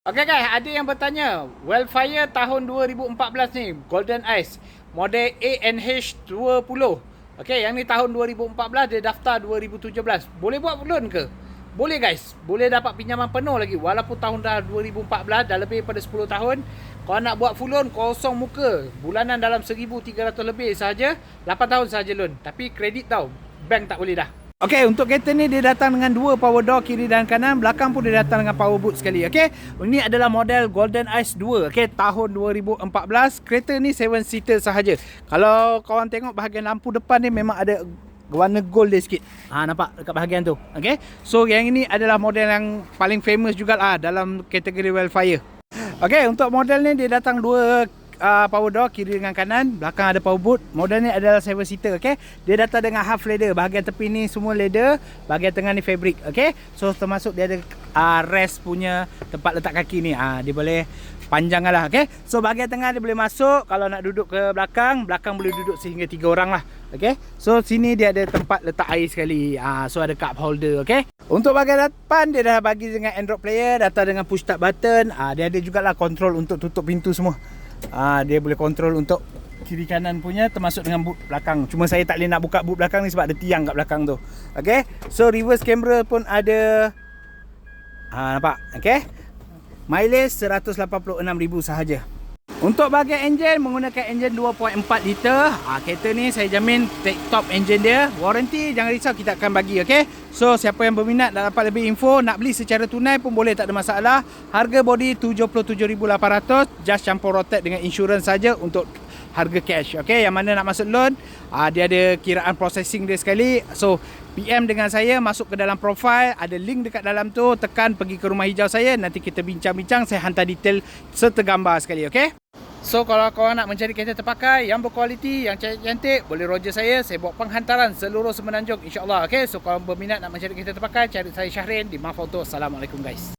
Okay guys, ada yang bertanya Wildfire tahun 2014 ni Golden Ice model ANH20. Okay, yang ni tahun 2014, dia daftar 2017. Boleh buat loan ke? Boleh guys, boleh dapat pinjaman penuh lagi. Walaupun tahun dah 2014, dah lebih pada 10 tahun. Kalau nak buat full loan, kosong muka. Bulanan dalam 1,300 lebih sahaja. 8 tahun sahaja loan. Tapi kredit tau, bank tak boleh dah. Okey, untuk kereta ni dia datang dengan dua power door kiri dan kanan, belakang pun dia datang dengan power boot sekali. Okey, ini adalah model Golden Ice 2. Okey, tahun 2014. Kereta ni 7 seater sahaja. Kalau korang tengok bahagian lampu depan ni memang ada warna gold dia sikit. Nampak dekat bahagian tu. Okey, so yang ini adalah model yang paling famous jugalah dalam kategori Wildfire. Okey, untuk model ni dia datang dua power door kiri dengan kanan, belakang ada power boot. Model ni adalah 7 seater. Okay, dia datang dengan half leather. Bahagian tepi ni semua leather, bahagian tengah ni fabric. Okay, so termasuk dia ada rest punya tempat letak kaki ni. Dia boleh panjang lah. Okay, so bahagian tengah dia boleh masuk. Kalau nak duduk ke belakang, belakang boleh duduk sehingga 3 orang lah. Okay, so sini dia ada tempat letak air sekali. So ada cup holder. Okay, untuk bahagian depan dia dah bagi dengan Android player, datang dengan push start button. Dia ada jugalah control untuk tutup pintu semua. Dia boleh kontrol untuk kiri kanan punya, termasuk dengan boot belakang. Cuma saya tak boleh nak buka boot belakang ni sebab ada tiang kat belakang tu. Okay, so reverse camera pun ada. Nampak? Okay, mileage 186,000 sahaja. Untuk bahagian enjin, menggunakan enjin 2.4 liter. Kereta ni saya jamin top enjin dia. Warranty jangan risau, kita akan bagi. Okay, so siapa yang berminat nak dapat lebih info, nak beli secara tunai pun boleh, tak ada masalah. Harga body 77,800, just campur rotate dengan insurans saja untuk harga cash. Okay, yang mana nak masuk loan, dia ada kiraan processing dia sekali. So PM dengan saya, masuk ke dalam profile, ada link dekat dalam tu, tekan pergi ke rumah hijau saya, nanti kita bincang-bincang, saya hantar detail setergambar sekali. Okay, so kalau korang nak mencari kereta terpakai yang berkualiti, yang cantik-cantik, boleh roger saya buat penghantaran seluruh Semenanjung, insyaAllah. Okay, so kalau berminat nak mencari kereta terpakai, cari saya Syahrin di Maf Auto. Assalamualaikum guys.